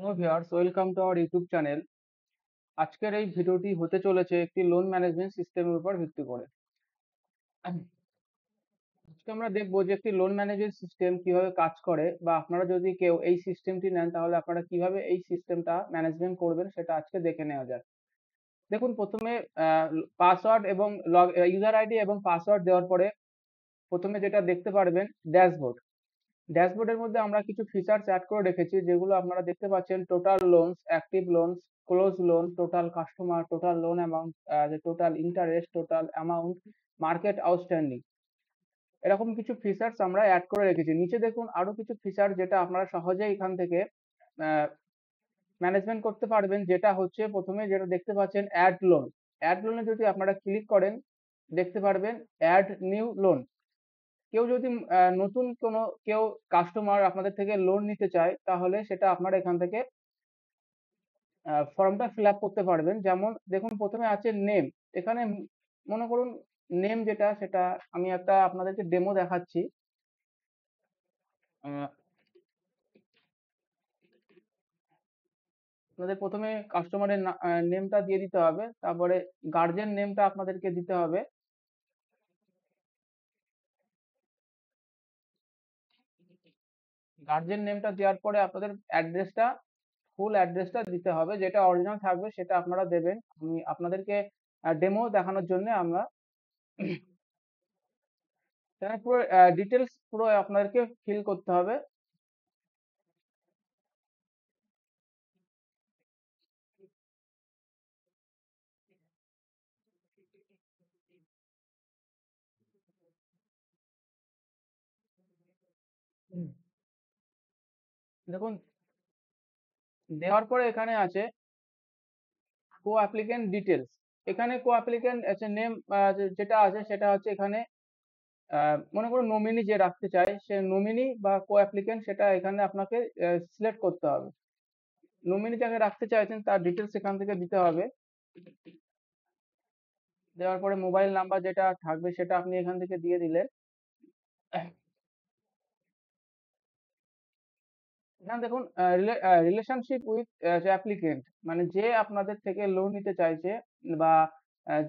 Hello viewers, welcome to our YouTube channel. আজকের এই ভিডিওটি হতে চলেছে একটি লোন ম্যানেজমেন্ট সিস্টেমের উপর ভিত্তি করে। আজকে আমরা দেখবো যে একটি লোন ম্যানেজমেন্ট সিস্টেম কিভাবে কাজ করে, বা আপনারা যদি কেউ এই সিস্টেমটি নেন তাহলে আপনারা কিভাবে এই সিস্টেমটা ম্যানেজমেন্ট করবেন সেটা আজকে দেখে নেওয়া যাক। দেখুন, প্রথমে পাসওয়ার্ড এবং ইউজার আইডি এবং পাসওয়ার্ড দেওয়ার পরে প্রথমে যেটা দেখতে পারবেন ড্যাশবোর্ড। ড্যাশবোর্ডের মধ্যে আমরা কিছু ফিচার্স অ্যাড করে রেখেছি, যেগুলো আপনারা দেখতে পাচ্ছেন: total loans, active loans, close loan, total customer, total loan amount, total interest, total amount, market outstanding. এরকম কিছু ফিচার্স আমরা অ্যাড করে রেখেছি। নিচে দেখুন আরো কিছু ফিচার যেটা আপনারা সহজেই এখান থেকে ম্যানেজমেন্ট করতে পারবেন, যেটা হচ্ছে প্রথমে যেটা দেখতে পাচ্ছেন অ্যাড লোন। অ্যাড লোনে যদি আপনারা ক্লিক করেন দেখতে পারবেন অ্যাড নিউ লোন। কেউ যদি নতুন কোনো কেউ কাস্টমার আপনাদের থেকে লোন নিতে চায় তাহলে সেটা আপনারা এখান থেকে ফর্মটা ফিল আপ করতে পারবেন। যেমন দেখুন, প্রথমে আছে নেম। এখানে মনে করুন নেম যেটা, সেটা আমি একটা আপনাদেরকে ডেমো দেখাচ্ছি। আহ, আপনাদের প্রথমে কাস্টমারের নেমটা দিয়ে দিতে হবে, তারপরে গার্জেন নেমটা আপনাদেরকে দিতে হবে। গার্জেন নেমটা দেওয়ার পরে আপনাদের অ্যাড্রেসটা, ফুল অ্যাড্রেসটা দিতে হবে। যেটা অরিজিনাল থাকবে সেটা আপনারা দেবেন। আমি আপনাদেরকে ডেমো দেখানোর জন্য আমরা এখানে পুরো ডিটেলস পুরো আপনাদেরকে ফিল করতে হবে। হুম। দেখুন, দেওয়ার পরে এখানে আছে কো অ্যাপ্লিকেন্ট ডিটেলস। এখানে কো অ্যাপ্লিকেন্ট আছে নেম, যেটা আছে সেটা হচ্ছে এখানে মনে করুন নমিনি যে রাখতে চায় সে নমিনি বা কো অ্যাপ্লিকেন্ট, সেটা এখানে আপনাকে সিলেক্ট করতে হবে। নমিনি যাকে রাখতে চাইছেন তার ডিটেলস এখান থেকে দিতে হবে। দেওয়ার পরে মোবাইল নাম্বার যেটা থাকবে সেটা আপনি এখান থেকে দিয়ে দিলেন। এখানে দেখুন রিলেশনশিপ উইথ অ্যাপ্লিকেন্ট, মানে যে আপনাদের থেকে লোন নিতে চাইছে বা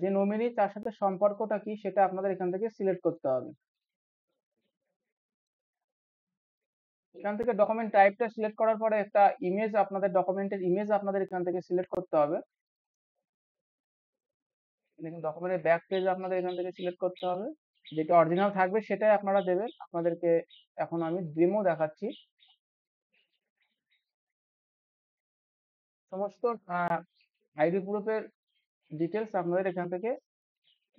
যে নমিনি তার সাথে সম্পর্কটা কি সেটা আপনাদের এখান থেকে সিলেক্ট করতে হবে। এখান থেকে ডকুমেন্ট টাইপটা সিলেক্ট করার পরে একটা ইমেজ, আপনাদের ডকুমেন্টের ইমেজ আপনাদের এখান থেকে সিলেক্ট করতে হবে। দেখুন, ডকুমেন্টের ব্যাক পেজ আপনাদের এখান থেকে সিলেক্ট করতে হবে। যেটা অরিজিনাল থাকবে সেটাই আপনারা দেবেন। আপনাদেরকে এখন আমি ডেমো দেখাচ্ছি। সমস্ত আইডি প্রুফের ডিটেলস আপনাদের এখান থেকে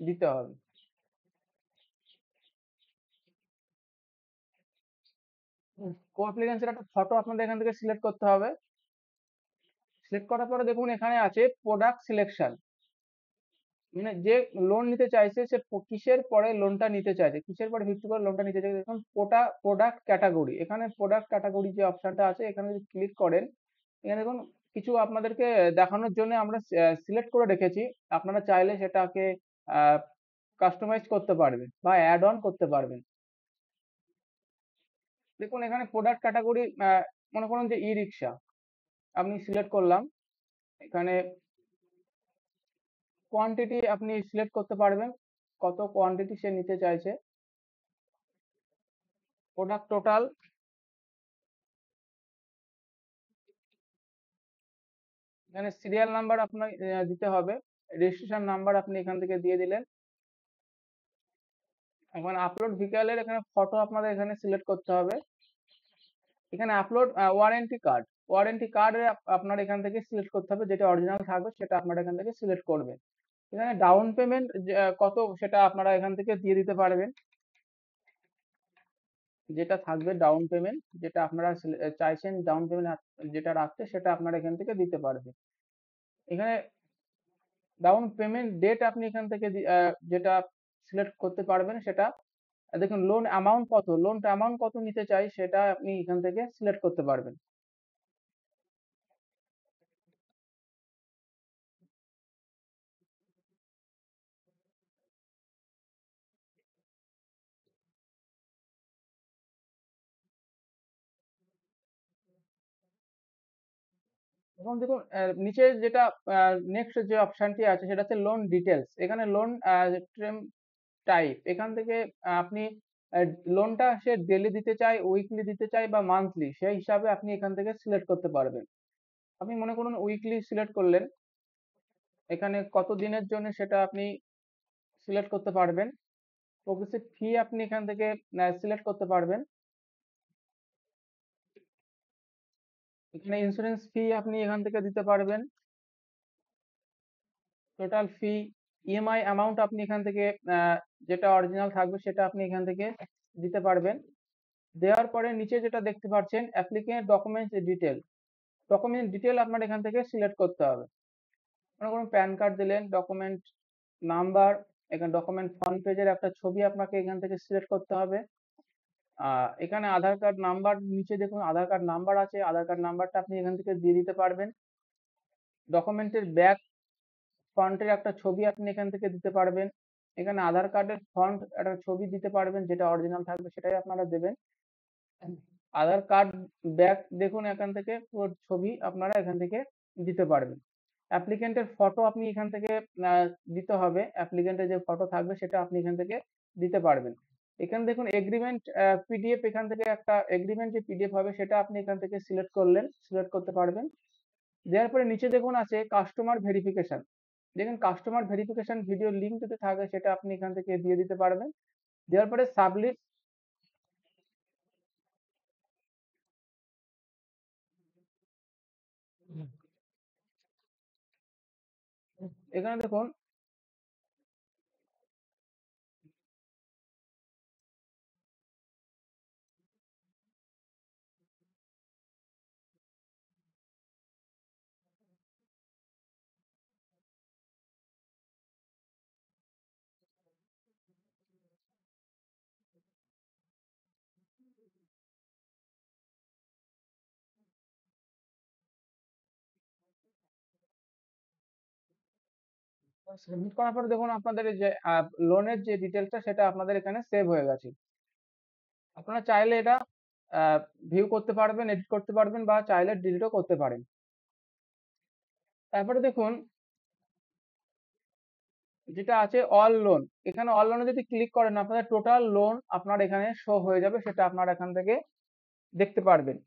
দিতে হবে। কো অ্যাপ্লিকেন্সের একটা ফটো আপনাদের এখান থেকে সিলেক্ট করতে হবে। সিলেক্ট করার পরে দেখুন এখানে আছে প্রোডাক্ট সিলেকশন, মানে যে লোন নিতে চাইছে সে কিসের পরে লোনটা নিতে চাইছে, কিসের পরে ভিত্তি করে লোনটা নিতে চাইছে। দেখুন প্রোডাক্ট ক্যাটাগরি, এখানে প্রোডাক্ট ক্যাটাগরি যে অপশনটা আছে এখানে যদি ক্লিক করেন, এখানে দেখুন কিছু আপনাদেরকে দেখানোর জন্য আমরা সিলেক্ট করে রেখেছি। আপনারা চাইলে সেটাকে কাস্টমাইজ করতে পারবেন বা অ্যাড অন করতে পারবেন। দেখুন এখানে প্রোডাক্ট ক্যাটাগরি, মনে করুন যে ই রিক্সা, আমি সিলেক্ট করলাম। এখানে কোয়ান্টিটি আপনি সিলেক্ট করতে পারবেন, কত কোয়ান্টিটি সে নিতে চাইছে। প্রোডাক্ট টোটাল, এখানে সিরিয়াল নাম্বার আপনার দিতে হবে। রেজিস্ট্রেশন নাম্বার আপনি এখান থেকে দিয়ে দিলেন। এখন আপলোড ভিকালের এখানে ফটো আপনাদের এখানে সিলেক্ট করতে হবে। এখানে upload warranty card, warranty card আপনার এখান থেকে সিলেক্ট করতে হবে। যেটা অরিজিনাল থাকবে সেটা আপনারা এখান থেকে সিলেক্ট করবেন। এখানে ডাউন পেমেন্ট কত সেটা আপনারা এখান থেকে দিয়ে দিতে পারবেন। যেটা থাকবে ডাউন পেমেন্ট, যেটা আপনারা চাইছেন ডাউন পেমেন্ট যেটা রাখতে, সেটা আপনারা এখান থেকে দিতে পারবেন। এখানে ডাউন পেমেন্ট ডেট আপনি এখান থেকে যেটা সিলেক্ট করতে পারবেন সেটা। দেখুন লোন অ্যামাউন্ট কত, লোনটা অ্যামাউন্ট কত নিতে চাই সেটা আপনি এখান থেকে সিলেক্ট করতে পারবেন। এখন দেখুন নিচে যেটা নেক্সট যে অপশনটি আছে সেটা হচ্ছে লোন ডিটেলস। এখানে লোন টাইপ এখান থেকে আপনি লোনটা সে ডেলি দিতে চায়, উইকলি দিতে চায় বা মান্থলি, সেই হিসাবে আপনি এখান থেকে সিলেক্ট করতে পারবেন। আপনি মনে করুন উইকলি সিলেক্ট করলেন, এখানে কত দিনের জন্য সেটা আপনি সিলেক্ট করতে পারবেন। প্রগ্রেসিভ ফি আপনি এখান থেকে সিলেক্ট করতে পারবেন। এখানে ইন্স্যুরেন্স ফি আপনি এখান থেকে দিতে পারবেন। টোটাল ফি, ইএমআই অ্যামাউন্ট আপনি এখান থেকে যেটা অরিজিনাল থাকবে সেটা আপনি এখান থেকে দিতে পারবেন। দেওয়ার পরে নিচে যেটা দেখতে পাচ্ছেন applicant documents detail, document detail আপনার এখান থেকে সিলেক্ট করতে হবে। মনে করুন প্যান কার্ড দিলেন, ডকুমেন্ট নাম্বার, এখানে ডকুমেন্ট ফ্রন্ট পেজের একটা ছবি আপনাকে এখান থেকে সিলেক্ট করতে হবে। এখানে আধার কার্ড নাম্বার, নিচে দেখুন আধার কার্ড নাম্বার আছে, আধার কার্ড নাম্বারটা আপনি এখান থেকে দিয়ে দিতে পারবেন। ডকুমেন্টের ব্যাক ফ্রন্টের একটা ছবি আপনি এখান থেকে দিতে পারবেন। এখানে আধার কার্ডের ফ্রন্ট একটা ছবি দিতে পারবেন, যেটা অরিজিনাল থাকবে সেটাই আপনারা দেবেন। আধার কার্ড ব্যাক দেখুন এখান থেকে পুরো ছবি আপনারা এখান থেকে দিতে পারবেন। অ্যাপ্লিকেন্টের ফটো আপনি এখান থেকে দিতে হবে, অ্যাপ্লিকেন্টের যে ফটো থাকবে সেটা আপনি এখান থেকে দিতে পারবেন। এখানে দেখুন এগ্রিমেন্ট পিডিএফ, এখান থেকে একটা এগ্রিমেন্ট যে পিডিএফ হবে সেটা আপনি এখান থেকে সিলেক্ট করতে পারবেন। দেওয়ার পরে নিচে দেখুন আছে কাস্টমার ভেরিফিকেশন, দেখুন কাস্টমার ভেরিফিকেশন ভিডিও লিঙ্ক যদি থাকে সেটা আপনি এখান থেকে দিয়ে দিতে পারবেন। দেওয়ার পরে সাবমিট, এখানে দেখুন সাবমিট করার পরে দেখুন আপনাদের এই যে লোনের যে ডিটেলসটা সেটা আপনাদের এখানে সেভ হয়ে গেছে। আপনারা চাইলে এটা ভিউ করতে পারবেন, এডিট করতে পারবেন বা চাইলে ডিলিটও করতে পারেন। তারপরে দেখুন যেটা আছে অল লোন, এখানে অল লোনে যদি ক্লিক করেন আপনাদের টোটাল লোন আপনার এখানে শো হয়ে যাবে, সেটা আপনারা এখান থেকে দেখতে পারবেন।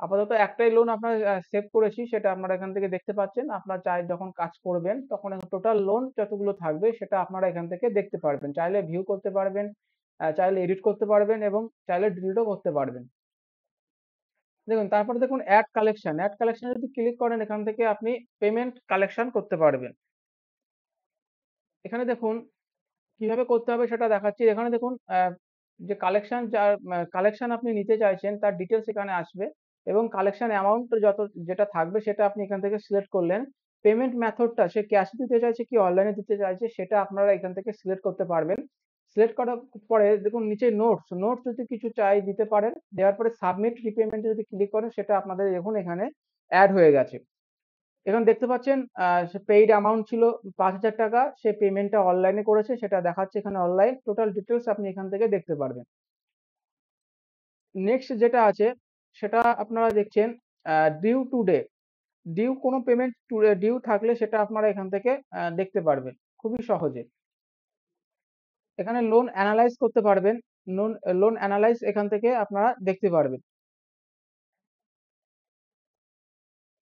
আপাতত একটাই লোন আপনার সেভ করেছি, সেটা আপনারা এখান থেকে দেখতে পাচ্ছেন। আপনার চাই যখন কাজ করবেন তখন টোটাল লোন যতগুলো থাকবে সেটা আপনারা এখান থেকে দেখতে পারবেন, চাইলে ভিউ করতে পারবেন, চাইলে এডিট করতে পারবেন এবং চাইলে ডিলিটও করতে পারবেন। দেখুন তারপরে দেখুন অ্যাড কালেকশন, অ্যাড কালেকশন যদি ক্লিক করেন এখান থেকে আপনি পেমেন্ট কালেকশন করতে পারবেন। এখানে দেখুন কিভাবে করতে হবে সেটা দেখাচ্ছি। এখানে দেখুন যে কালেকশন, যার কালেকশন আপনি নিতে চাইছেন তার ডিটেলস এখানে আসবে এবং কালেকশন অ্যামাউন্ট যেটা থাকবে সেটা আপনি এখান থেকে সিলেক্ট করলেন। পেমেন্ট মেথডটা সে ক্যাশ দিতে চাইছে কি অনলাইনে দিতে চাইছে সেটা আপনারা এখান থেকে সিলেক্ট করতে পারবেন। সিলেক্ট করার পরে দেখুন নিচে নোটস, নোটস যদি কিছু চাই দিতে পারেন। দেওয়ার পরে সাবমিট রিপেমেন্টে যদি ক্লিক করেন সেটা আপনাদের দেখুন এখানে অ্যাড হয়ে গেছে। এখানে দেখতে পাচ্ছেন সে পেইড অ্যামাউন্ট ছিল ৫,০০০ টাকা, সে পেমেন্টটা অনলাইনে করেছে সেটা দেখাচ্ছে এখানে অনলাইন। টোটাল ডিটেলস আপনি এখান থেকে দেখতে পারবেন। নেক্সট যেটা আছে সেটা আপনারা দেখছেন ডিউ টুডে, ডিউ কোনো পেমেন্ট ডিউ থাকলে সেটা আপনারা এখান থেকে দেখতে পারবেন খুবই সহজে। এখানে লোন অ্যানালাইজ করতে পারবেন, লোন লোন অ্যানালাইজ এখান থেকে আপনারা দেখতে পারবেন।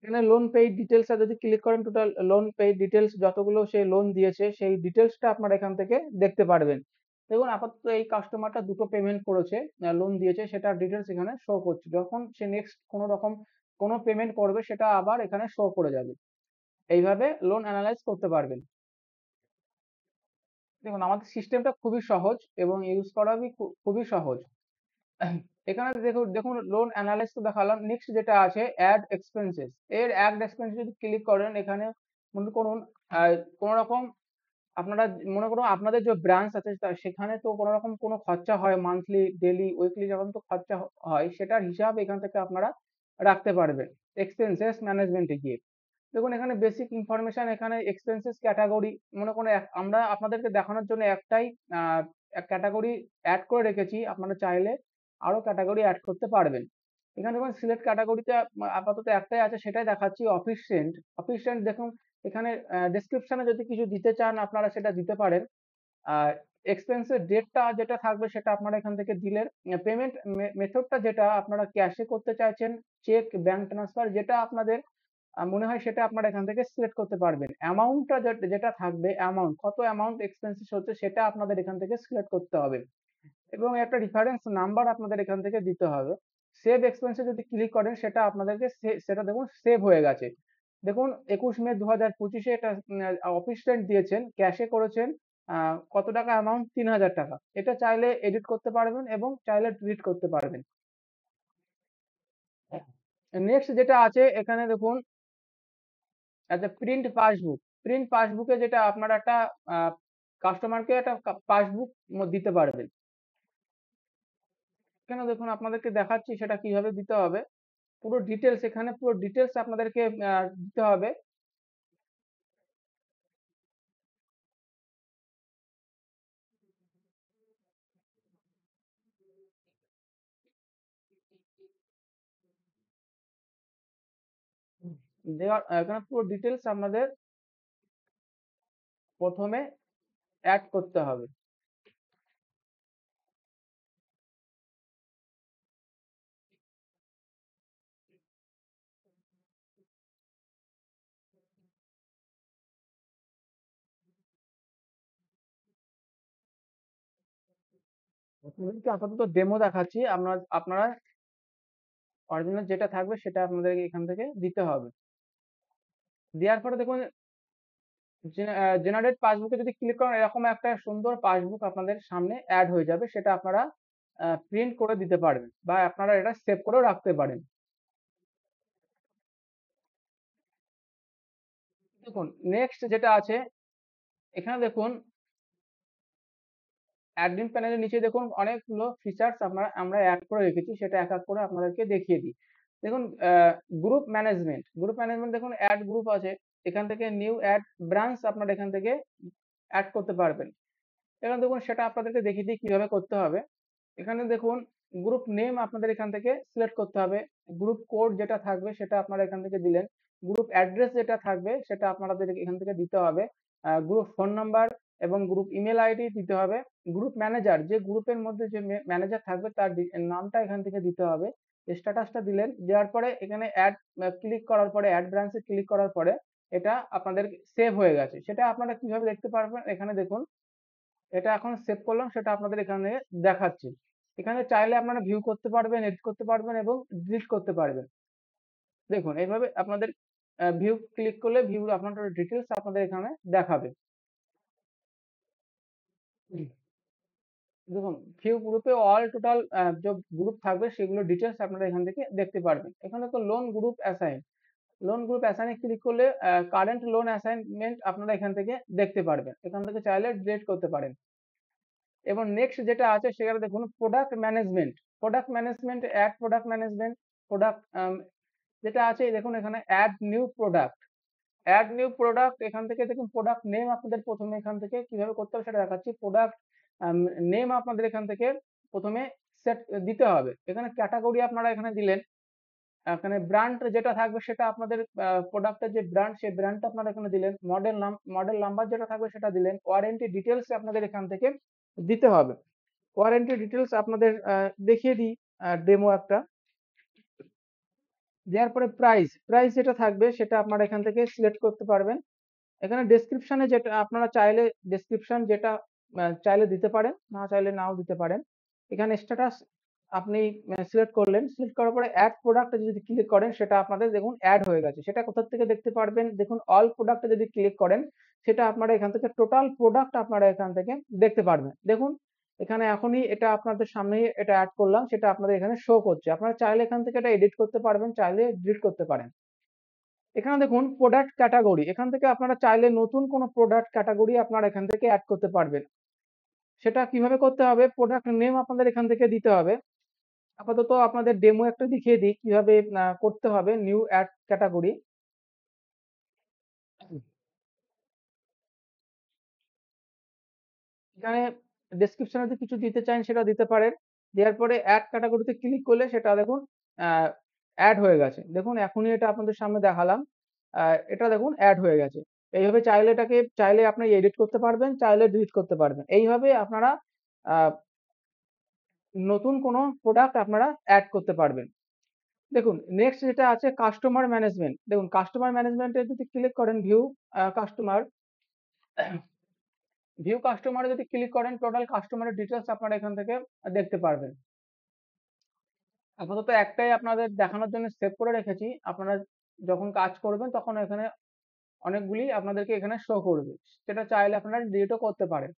এখানে লোন পেইড ডিটেলসটা যদি ক্লিক করেন টোটাল লোন পেইড ডিটেলস যতগুলো সে লোন দিয়েছে সেই ডিটেলসটা আপনারা এখান থেকে দেখতে পারবেন। দেখুন আপাতত এই কাস্টমারটা দুটো পেমেন্ট করেছে, লোন দিয়েছে, সেটার ডিটেলস এখানে শো করছে। যখন সে নেক্সট কোনো রকম কোনো পেমেন্ট করবে সেটা আবার এখানে শো করে যাবে। এইভাবে লোন অ্যানালাইজ করতে পারবেন। দেখুন আমাদের সিস্টেমটা খুবই সহজ এবং ইউজ করা খুবই সহজ। এখানে দেখুন দেখুন লোন অ্যানালাইজ তো দেখালাম। নেক্সট যেটা আছে অ্যাড এক্সপেন্সেস, এর অ্যাড এক্সপেন্সেস যদি ক্লিক করেন এখানে মনে করুন কোনো রকম আপনারা মনে করুন আপনাদের যে ব্রাঞ্চ আছে সেখানে তো কোনো রকম কোনো খরচা হয়, মান্থলি ডেলি উইকলি যখন তো খরচা হয় সেটার হিসাব এখান থেকে আপনারা রাখতে পারবেন এক্সপেন্সেস ম্যানেজমেন্টে গিয়ে। দেখুন এখানে বেসিক ইনফরমেশন, এখানে এক্সপেন্সেস ক্যাটাগরি, মনে করুন আমরা আপনাদেরকে দেখানোর জন্য একটাই ক্যাটাগরি অ্যাড করে রেখেছি, আপনারা চাইলে আরো ক্যাটাগরি অ্যাড করতে পারবেন। এখানে দেখুন সিলেক্ট ক্যাটাগরিতে আপাতত একটাই আছে, সেটাই দেখাচ্ছি, অফিস সেন্ট। অফিস সেন্ট দেখুন এখানে ডেসক্রিপশনে যদি কিছু দিতে চান আপনারা সেটা দিতে পারেন। আর এক্সপেন্সের ডেটটা যেটা থাকবে সেটা আপনারা এখান থেকে দিলেন। পেমেন্ট মেথডটা যেটা আপনারা ক্যাশে করতে চাইছেন, চেক, ব্যাংক ট্রান্সফার, যেটা আপনাদের মনে হয় সেটা আপনারা এখান থেকে সিলেক্ট করতে পারবেন। অ্যামাউন্টটা যেটা থাকবে, অ্যামাউন্ট কত অ্যামাউন্ট এক্সপেন্সেস হচ্ছে সেটা আপনাদের এখান থেকে সিলেক্ট করতে হবে, এবং একটা রেফারেন্স নাম্বার আপনাদের এখান থেকে দিতে হবে। সেভ এক্সপেন্সে যদি ক্লিক করেন সেটা আপনাদেরকে সেটা দেখুন সেভ হয়ে গেছে। দেখুন 21 মে 2025-এ এটা অফিস রেন্ট দিয়েছেন, ক্যাশে করেছেন কত টাকা অ্যামাউন্ট, 3000 টাকা। এটা চাইলে এডিট করতে পারবেন এবং চাইলে ডিলিট করতে পারবেন। নেক্সট যেটা আছে এখানে দেখুন একটা প্রিন্ট পাসবুক। প্রিন্ট পাসবুকে যেটা আপনারা একটা কাস্টমারকে একটা পাসবুক দিতে পারবেন। এখানে দেখুন আপনাদেরকে দেখাচ্ছি সেটা কিভাবে দিতে হবে। পুরো ডিটেলস, এখানে পুরো ডিটেলস আপনাদেরকে দিতে হবে। দেওয়ার এখানে পুরো ডিটেলস আপনাদের প্রথমে অ্যাড করতে হবে। আপনাদেরকে আপাতত ডেমো দেখাচ্ছি, আপনারা অরিজিনাল যেটা থাকবে সেটা আপনাদেরকে এখান থেকে দিতে হবে। দেওয়ার পরে দেখুন জেনারেট পাসবুকে যদি ক্লিক করেন এরকম একটা সুন্দর পাসবুক আপনাদের সামনে অ্যাড হয়ে যাবে, সেটা আপনারা প্রিন্ট করে দিতে পারবেন বা আপনারা এটা সেভ করেও রাখতে পারেন। দেখুন নেক্সট যেটা আছে এখানে দেখুন অ্যাডমিন প্যানেলের নিচে দেখুন অনেকগুলো ফিচার্স আমরা অ্যাড করে রেখেছি, সেটা এক এক করে আপনাদেরকে দেখিয়ে দিই। দেখুন গ্রুপ ম্যানেজমেন্ট, গ্রুপ ম্যানেজমেন্ট দেখুন অ্যাড গ্রুপ আছে, এখান থেকে নিউ অ্যাড ব্রাঞ্চ আপনারা এখান থেকে অ্যাড করতে পারবেন। এখানে দেখুন সেটা আপনাদেরকে দেখিয়ে দিই কিভাবে করতে হবে। এখানে দেখুন গ্রুপ নেম আপনাদের এখান থেকে সিলেক্ট করতে হবে, গ্রুপ কোড যেটা থাকবে সেটা আপনারা এখান থেকে দিলেন, গ্রুপ অ্যাড্রেস যেটা থাকবে সেটা আপনাদের এখান থেকে দিতে হবে, গ্রুপ ফোন নাম্বার এবং গ্রুপ ইমেল আইডি দিতে হবে, গ্রুপ ম্যানেজার, যে গ্রুপের মধ্যে যে ম্যানেজার থাকবে তার নামটা এখান থেকে দিতে হবে, স্ট্যাটাসটা দিলেন। দেওয়ার পরে এখানে অ্যাড ক্লিক করার পরে, অ্যাড ব্রাঞ্চে ক্লিক করার পরে এটা আপনাদের সেভ হয়ে গেছে। সেটা আপনারা কিভাবে দেখতে পারবেন, এখানে দেখুন এটা এখন সেভ করলাম, সেটা আপনাদের এখানে দেখাচ্ছি। এখানে চাইলে আপনারা ভিউ করতে পারবেন, এডিট করতে পারবেন এবং ডিলিট করতে পারবেন। দেখুন এইভাবে আপনাদের ভিউ ক্লিক করলে ভিউ আপনাদের ডিটেলস আপনাদের এখানে দেখাবে। দেখুন ভিউ গ্রুপে অল টোটাল যে গ্রুপ থাকবে সেগুলো ডিটেলস আপনারা এখান থেকে দেখতে পারবেন। এখানে তো loan group assign, loan group অ্যাসাইনে ক্লিক করলে কারেন্ট লোন অ্যাসাইনমেন্ট আপনারা এখান থেকে দেখতে পারবেন, এখান থেকে চাইলে ডিলিট করতে পারেন। এবং নেক্সট যেটা আছে সেখানে দেখুন product management, product management add product management, product যেটা আছে দেখুন এখানে add new product, add new product এখান থেকে দেখুন প্রোডাক্ট নেম আপনাদের প্রথমে এখান থেকে কিভাবে করতে হবে সেটা দেখাচ্ছি। প্রোডাক্ট নেম আপনাদের এখান থেকে প্রথমে সেট দিতে হবে। এখানে ক্যাটাগরি আপনারা এখানে দিলেন, এখানে ব্র্যান্ড যেটা থাকবে সেটা আপনাদের প্রোডাক্টের যে ব্র্যান্ড সেই ব্র্যান্ডটা আপনারা এখানে দিলেন, মডেল নাম্বার যেটা থাকবে সেটা দিলেন, ওয়ারেন্টি ডিটেলস আপনাদের এখান থেকে দিতে হবে। ওয়ারেন্টি ডিটেলস আপনাদের দেখিয়ে দিই ডেমো একটা। দেওয়ার পরে প্রাইস, প্রাইস যেটা থাকবে সেটা আপনারা এখান থেকে সিলেক্ট করতে পারবেন। এখানে ডেসক্রিপশনে যেটা আপনারা চাইলে ডেসক্রিপশন যেটা চাইলে দিতে পারেন, না চাইলে নাও দিতে পারেন। এখানে স্ট্যাটাস আপনি সিলেক্ট করলেন, সিলেক্ট করার পরে অ্যাড প্রোডাক্ট যদি ক্লিক করেন সেটা আপনাদের দেখুন অ্যাড হয়ে গেছে। সেটা কোথা থেকে দেখতে পারবেন, দেখুন অল প্রোডাক্টে যদি ক্লিক করেন সেটা আপনারা এখান থেকে টোটাল প্রোডাক্ট আপনারা এখান থেকে দেখতে পারবেন। দেখুন এখানে এখনই এটা আপনাদের সামনেই এটা অ্যাড করলাম, সেটা আপনাদের এখানে শো করছে। আপনারা চাইলে এখান থেকে এটা এডিট করতে পারবেন, চাইলে ডিলিট করতে পারেন। এখানে দেখুন প্রোডাক্ট ক্যাটাগরি, এখান থেকে আপনারা চাইলে নতুন কোনো প্রোডাক্ট ক্যাটাগরি আপনারা এখান থেকে অ্যাড করতে পারবেন। সেটা কিভাবে করতে হবে, প্রোডাক্ট নেম আপনাদের এখান থেকে দিতে হবে। আপাতত আপনাদের ডেমো একটা দেখিয়ে দিই কিভাবে করতে হবে নিউ অ্যাড ক্যাটাগরি। এখানে ডেসক্রিপশনে যদি কিছু দিতে চান সেটা দিতে পারেন। দেওয়ার পরে অ্যাড ক্যাটাগরিতে ক্লিক করলে সেটা দেখুন অ্যাড হয়ে গেছে। দেখুন এখনই এটা আপনাদের সামনে দেখালাম। এটা দেখুন অ্যাড হয়ে গেছে। এইভাবে চাইলে আপনি এডিট করতে পারবেন, চাইলে ডিলিট করতে পারবেন। এইভাবে আপনারা আ নতুন কোনো প্রোডাক্ট আপনারা অ্যাড করতে পারবেন। দেখুন নেক্সট যেটা আছে কাস্টমার ম্যানেজমেন্ট। দেখুন কাস্টমার ম্যানেজমেন্টে যদি ক্লিক করেন কাস্টমার ভিউ কাস্টমারে যদি ক্লিক করেন টোটাল কাস্টমারের ডিটেইলস আপনারা এখান থেকে দেখতে পারবেন। আপাতত একটাই আপনাদের দেখানোর জন্য সেভ করে রেখেছি। আপনারা যখন কাজ করবেন তখন এখানে অনেকগুলি আপনাদেরকে এখানে শো করবে। সেটা চাইলে আপনারা ডিলিটও করতে পারেন।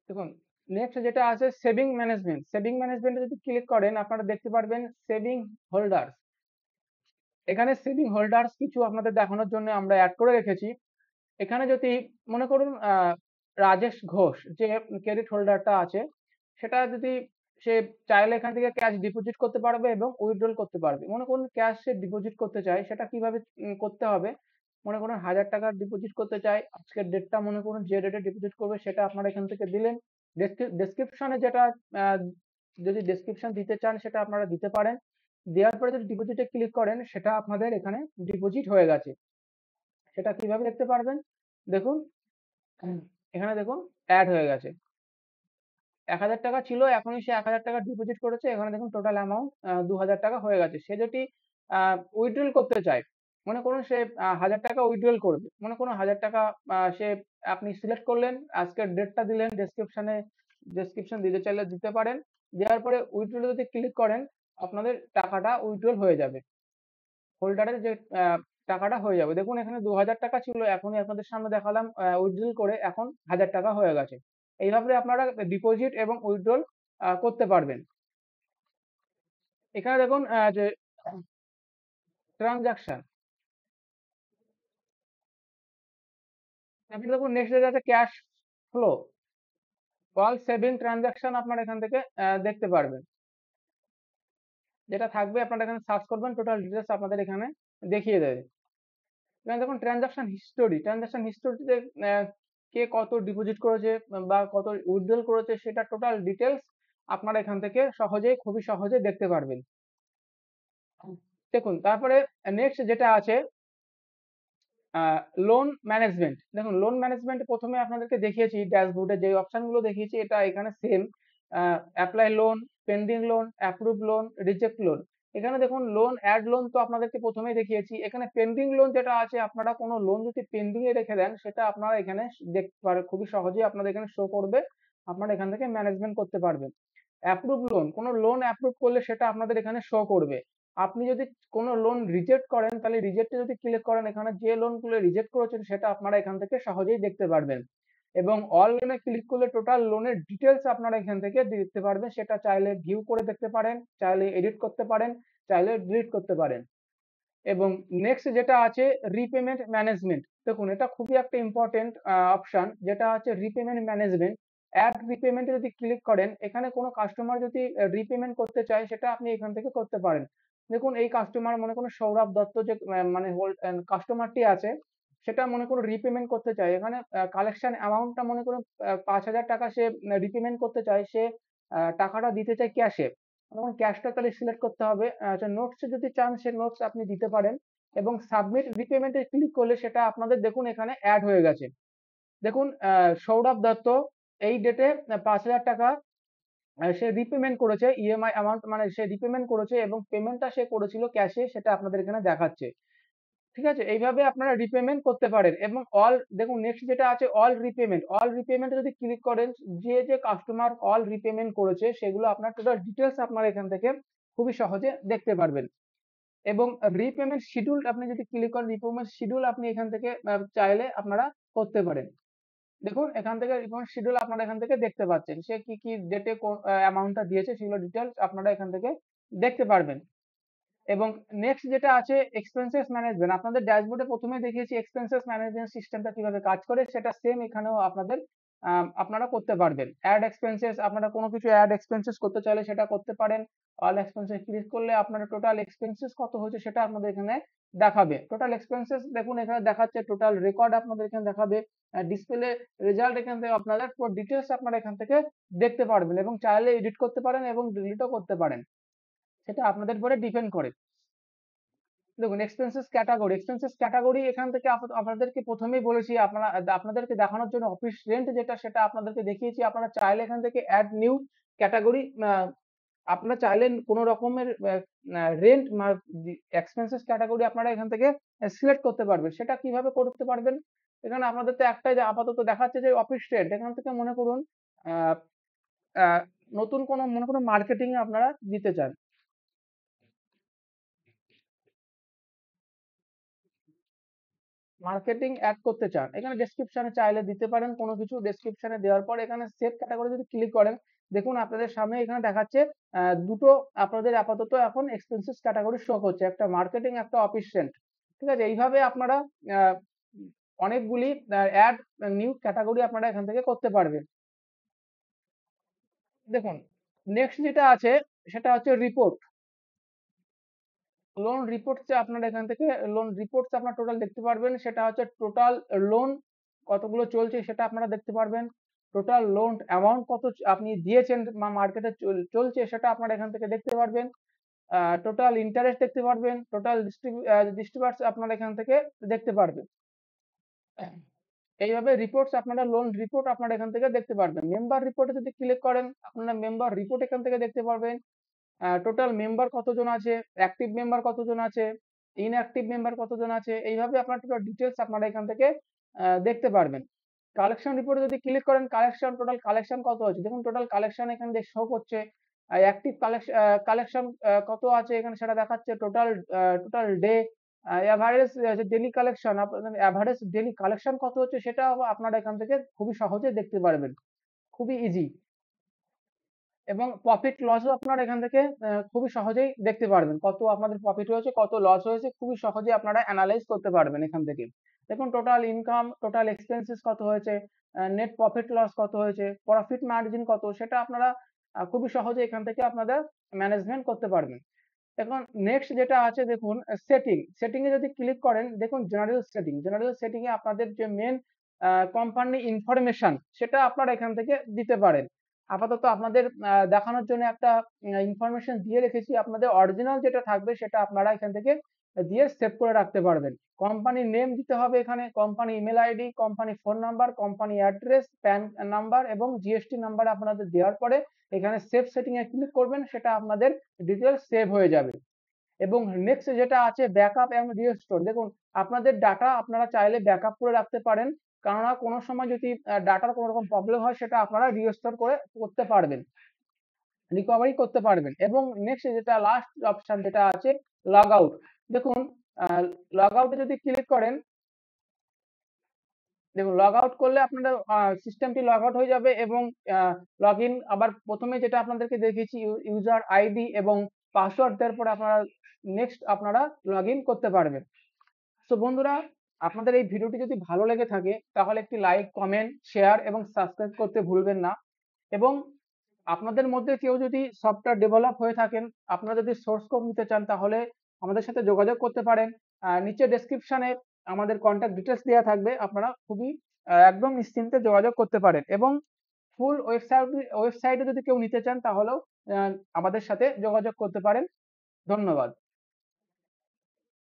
দেখুন নেক্সট যেটা আছে সেভিং ম্যানেজমেন্ট। সেভিং ম্যানেজমেন্টে যদি ক্লিক করেন আপনারা দেখতে পারবেন সেভিং হোল্ডার্স। এখানে সেভিং হোল্ডার্স কিছু আপনাদের দেখানোর জন্য আমরা অ্যাড করে রেখেছি। এখানে যদি মনে করুন রাজেশ ঘোষ যে ক্রেডিট হোল্ডারটা আছে সেটা যদি সে চাইলে এখান থেকে ক্যাশ ডিপোজিট করতে পারবে এবং উইথড্রল করতে পারবে। মনে করুন ক্যাশ সে ডিপোজিট করতে চায় সেটা কিভাবে করতে হবে? মনে করুন 1000 টাকা ডিপোজিট করতে চায়, আজকের ডেটটা মনে করুন যে ডেটে ডিপোজিট করবে সেটা আপনারা এখান থেকে দিলেন। ডেসক্রিপশনে যেটা আহ, যদি ডেসক্রিপশন দিতে চান সেটা আপনারা দিতে পারেন। দেওয়ার পরে যদি ডিপোজিটে ক্লিক করেন সেটা আপনাদের এখানে ডিপোজিট হয়ে গেছে। সেটা কিভাবে দেখতে পারবেন? দেখুন এখানে দেখুন অ্যাড হয়ে গেছে। 1000 টাকা ছিল এখনই সে 1000 টাকা ডিপোজিট করেছে। এখানে দেখুন টোটাল অ্যামাউন্ট 2000 টাকা হয়ে গেছে। সে যদি উইথড্রল করতে চায়, মনে করুন সে 1000 টাকা উইথড্রল করবে। মনে করুন 1000 টাকা সে আপনি সিলেক্ট করলেন, আজকের ডেটটা দিলেন, ডেসক্রিপশন দিতে চাইলে দিতে পারেন। দেওয়ার পরে উইথড্রল যদি ক্লিক করেন আপনাদের টাকাটা উইথড্রল হয়ে যাবে। হোল্ডারের যে টাকাটা হয়ে যাবে। দেখুন এখানে 2000 টাকা ছিল, এখনই আপনাদের সামনে দেখালাম উইথড্রল করে এখন 1000 টাকা হয়ে গেছে। এইভাবে আপনারা ডিপোজিট এবং উইথড্রল করতে পারবেন। এখানে দেখুন যে ট্রানজাকশন, তারপরে দেখুন নেক্সট যেটা আছে cash flow, all saving transaction আপনারা এখান থেকে দেখতে পারবেন। যেটা থাকবে আপনারা এখানে সার্চ করবেন, টোটাল ডিটেলস আপনাদের এখানে দেখিয়ে দেবে। এখানে দেখুন ট্রানজাকশন হিস্টোরিতে কে কত ডিপোজিট করেছে বা কত উইথড্রল করেছে সেটা টোটাল ডিটেলস আপনারা এখান থেকে খুবই সহজে দেখতে পারবেন। দেখুন তারপরে নেক্সট যেটা আছে লোন ম্যানেজমেন্ট। দেখুন লোন ম্যানেজমেন্ট প্রথমে আপনাদেরকে দেখিয়েছি ড্যাশবোর্ডে যে অপশনগুলো দেখিয়েছি এটা এখানে same. Apply loan, pending loan, approve loan, reject loan. এখানে দেখুন লোন অ্যাড লোন তো আপনাদেরকে প্রথমেই দেখিয়েছি। এখানে পেন্ডিং লোন যেটা আছে, আপনারা কোনো লোন যদি পেন্ডিং এ রেখে দেন সেটা আপনারা এখানে দেখতে পারেন, খুবই সহজেই আপনাদের এখানে শো করবে। আপনারা এখান থেকে ম্যানেজমেন্ট করতে পারবেন। অ্যাপ্রুভ লোন, কোনো লোন অ্যাপ্রুভ করলে সেটা আপনাদের এখানে শো করবে। আপনি যদি কোনো লোন রিজেক্ট করেন তাহলে রিজেক্টে যদি ক্লিক করেন এখানে যে লোনগুলো রিজেক্ট করেছেন সেটা আপনারা এখান থেকে সহজেই দেখতে পারবেন। এবং অল লোনে ক্লিক করলে টোটাল লোনের ডিটেলস আপনারা এখান থেকে দেখতে পারবেন। সেটা চাইলে ভিউ করে দেখতে পারেন, চাইলে এডিট করতে পারেন, চাইলে ডিলিট করতে পারেন। এবং নেক্সট যেটা আছে রিপেমেন্ট ম্যানেজমেন্ট। দেখুন এটা খুবই একটা ইম্পর্টেন্ট অপশন, যেটা হচ্ছে রিপেমেন্ট ম্যানেজমেন্ট। অ্যাড রিপেমেন্টে যদি ক্লিক করেন এখানে কোনো কাস্টমার যদি রিপেমেন্ট করতে চায় সেটা আপনি এখান থেকে করতে পারেন। দেখুন এই কাস্টমার মনে করুন সৌরভ দত্ত যে মানে কাস্টমারটি আছে সেটা মনে করুন রিপেমেন্ট করতে চায়। এখানে কালেকশন অ্যামাউন্টটা মনে করুন 5000 টাকা সে রিপেমেন্ট করতে চায়, সে টাকাটা দিতে চায় ক্যাশে। তখন ক্যাশটা তাহলে সিলেক্ট করতে হবে। আচ্ছা নোটস যদি চান সে নোটস আপনি দিতে পারেন এবং সাবমিট রিপেমেন্টে ক্লিক করলে সেটা আপনাদের দেখুন এখানে অ্যাড হয়ে গেছে। দেখুন সৌরভ দত্ত এই ডেটে 5000 টাকা সে রিপেমেন্ট করেছে, ইএমআই অ্যামাউন্ট মানে সে রিপেমেন্ট করেছে এবং পেমেন্টটা সে করেছিল ক্যাশে, সেটা আপনাদের এখানে দেখাচ্ছে। ঠিক আছে, এইভাবে আপনারা রিপেমেন্ট করতে পারেন। এবং দেখুন নেক্সট যেটা আছে অল রিপেমেন্ট যদি ক্লিক করেন যে যে কাস্টমার অল রিপেমেন্ট করেছে সেগুলো আপনার টোটাল ডিটেলস আপনারা এখান থেকে খুবই সহজে দেখতে পারবেন। এবং রিপেমেন্ট শিডিউল আপনি যদি ক্লিক করেন রিপেমেন্ট শিডিউল আপনি এখান থেকে চাইলে আপনারা করতে পারেন। দেখুন এখান থেকে রিপেমেন্ট শিডিউল আপনারা এখান থেকে দেখতে পাচ্ছেন, সে কি কি ডেটে অ্যামাউন্টটা দিয়েছে সেগুলো ডিটেলস আপনারা এখান থেকে দেখতে পারবেন। এবং নেক্সট যেটা আছে এক্সপেন্সেস ম্যানেজমেন্ট। আপনাদের ড্যাশবোর্ডে প্রথমে দেখিয়েছি এক্সপেন্সেস ম্যানেজমেন্ট সিস্টেমটা কিভাবে কাজ করে, সেটা সেম এখানেও আপনারা করতে পারবেন। অ্যাড এক্সপেন্সেস, আপনারা কোনো কিছু অ্যাড এক্সপেন্সেস করতে চাইলে সেটা করতে পারেন। অল এক্সপেন্সেস ক্লিক করলে আপনারা টোটাল এক্সপেন্সেস কত হয়েছে সেটা আপনাদের এখানে দেখাবে। টোটাল এক্সপেন্সেস দেখুন এখানে দেখাচ্ছে, টোটাল রেকর্ড আপনাদের এখানে দেখাবে, ডিসপ্লে রেজাল্ট এখান থেকে আপনাদের পুরো ডিটেলস আপনারা এখান থেকে দেখতে পারবেন এবং চাইলে এডিট করতে পারেন এবং ডিলিটও করতে পারেন। সেটা আপনাদের উপরে ডিপেন্ড করে। দেখুন এক্সপেন্সেস ক্যাটাগরি এখান থেকে আপনাদেরকে প্রথমেই বলেছি, আপনাদেরকে দেখানোর জন্য অফিস রেন্ট যেটা সেটা আপনাদেরকে দেখিয়েছি। আপনারা চাইলে এখান থেকে অ্যাড নিউ ক্যাটাগরি, আপনারা চাইলে কোনো রকমের রেন্ট এক্সপেন্সেস ক্যাটাগরি আপনারা এখান থেকে সিলেক্ট করতে পারবেন। সেটা কিভাবে করতে পারবেন? এখানে আপনাদের তো একটাই যে আপাতত দেখাচ্ছে যে অফিস রেন্ট। এখান থেকে মনে করুন আহ, আহ, নতুন কোনো মনে করুন মার্কেটিং এ আপনারা দিতে চান, মার্কেটিং অ্যাড করতে চান, এখানে ডেসক্রিপশনে চাইলে দিতে পারেন। কোনো কিছু ডেসক্রিপশনে দেওয়ার পর এখানে সেভ ক্যাটাগরি যদি ক্লিক করেন, দেখুন আপনাদের সামনে এখানে দেখাচ্ছে দুটো আপনাদের আপাতত এখন এক্সপেন্সেস ক্যাটাগরি শো করছে, একটা মার্কেটিং, একটা অফিস রেন্ট। ঠিক আছে, এইভাবে আপনারা আহ, অনেকগুলি অ্যাড নিউ ক্যাটাগরি আপনারা এখান থেকে করতে পারবেন। দেখুন নেক্সট যেটা আছে সেটা হচ্ছে রিপোর্ট। লোন রিপোর্টস আপনারা এখান থেকে লোন রিপোর্টস আপনার টোটাল দেখতে পারবেন। সেটা হচ্ছে টোটাল লোন কতগুলো চলছে সেটা আপনারা দেখতে পারবেন। টোটাল লোন অ্যামাউন্ট কত আপনি দিয়েছেন বা মার্কেটে চলছে সেটা আপনারা এখান থেকে দেখতে পারবেন। টোটাল ইন্টারেস্ট দেখতে পারবেন, টোটাল ডিস্ট্রিবিউটস আপনারা এখান থেকে দেখতে পারবেন। এইভাবে রিপোর্টস আপনারা লোন রিপোর্ট আপনারা এখান থেকে দেখতে পারবেন। মেম্বার রিপোর্টে যদি ক্লিক করেন আপনারা মেম্বার রিপোর্ট এখান থেকে দেখতে পারবেন। টোটাল মেম্বার কতজন আছে, অ্যাক্টিভ মেম্বার কতজন আছে, ইনঅ্যাক্টিভ মেম্বার কতজন আছে, এইভাবে আপনার টোটাল ডিটেলস আপনারা এখান থেকে দেখতে পারবেন। কালেকশন রিপোর্টে যদি ক্লিক করেন টোটাল কালেকশন কত আছে, দেখুন টোটাল কালেকশন এখানে শো করছে। অ্যাক্টিভ কালেকশন কত আছে এখানে সেটা দেখাচ্ছে। Total total day average daily collection, আপনাদের অ্যাভারেজ ডেলি কালেকশন কত হচ্ছে সেটা আপনারা এখান থেকে খুবই সহজে দেখতে পারবেন, খুবই ইজি। এবং প্রফিট লসও আপনারা এখান থেকে খুবই সহজেই দেখতে পারবেন, কত আপনাদের প্রফিট হয়েছে কত লস হয়েছে খুবই সহজেই আপনারা অ্যানালাইজ করতে পারবেন এখান থেকে। দেখুন টোটাল ইনকাম, টোটাল এক্সপেন্সেস কত হয়েছে, নেট প্রফিট লস কত হয়েছে, প্রফিট মার্জিন কত, সেটা আপনারা খুবই সহজে এখান থেকে আপনাদের ম্যানেজমেন্ট করতে পারবেন। এখন নেক্সট যেটা আছে দেখুন সেটিং এ যদি ক্লিক করেন দেখুন জেনারেল সেটিং এ আপনাদের যে মেন কোম্পানি ইনফরমেশন সেটা আপনারা এখান থেকে দিতে পারেন। আপাতত আপনাদের দেখানোর জন্য একটা ইনফরমেশন দিয়ে রেখেছি, আপনাদের অরিজিনাল যেটা থাকবে সেটা আপনারা এখান থেকে দিয়ে সেভ করে রাখতে পারবেন। কোম্পানি নেম দিতে হবে, এখানে company email ID, company phone number, company address, pan number এবং জিএসটি নাম্বার আপনাদের দেওয়ার পরে এখানে সেভ সেটিং এ ক্লিক করবেন, সেটা আপনাদের ডিটেলস সেভ হয়ে যাবে। এবং নেক্সট যেটা আছে ব্যাকআপ এন্ড রিস্টোর, দেখুন আপনাদের ডাটা আপনারা চাইলে ব্যাকআপ করে রাখতে পারেন, কেননা কোনো সময় যদি ডাটার কোনো রকম প্রবলেম হয় সেটা আপনারা রিস্টোর করে করতে পারবেন, রিকভারি করতে পারবেন। এবং নেক্সট যেটা লাস্ট অপশন যেটা আছে লগ আউট, দেখুন লগ আউটে যদি ক্লিক করেন, দেখুন লগ আউট করলে আপনাদের সিস্টেমটি লগ আউট হয়ে যাবে এবং লগ ইন আবার প্রথমে যেটা আপনাদেরকে দেখিয়েছি ইউজার আইডি এবং পাসওয়ার্ড দেওয়ার পরে আপনারা নেক্সট আপনারা লগ ইন করতে পারবেন। তো বন্ধুরা, আপনাদের এই ভিডিওটি যদি ভালো লেগে থাকে তাহলে একটি লাইক, কমেন্ট, শেয়ার এবং সাবস্ক্রাইব করতে ভুলবেন না। এবং আপনাদের মধ্যে কেউ যদি সফটওয়্যার ডেভেলপ হয়ে থাকেন, আপনারা যদি সোর্স কোড নিতে চান তাহলে আমাদের সাথে যোগাযোগ করতে পারেন। নিচে ডেসক্রিপশনে আমাদের কন্ট্যাক্ট ডিটেলস দেওয়া থাকবে, আপনারা খুবই একদম নিশ্চিন্তে যোগাযোগ করতে পারেন। এবং ফুল ওয়েবসাইটে যদি কেউ নিতে চান তাহলেও আমাদের সাথে যোগাযোগ করতে পারেন। ধন্যবাদ।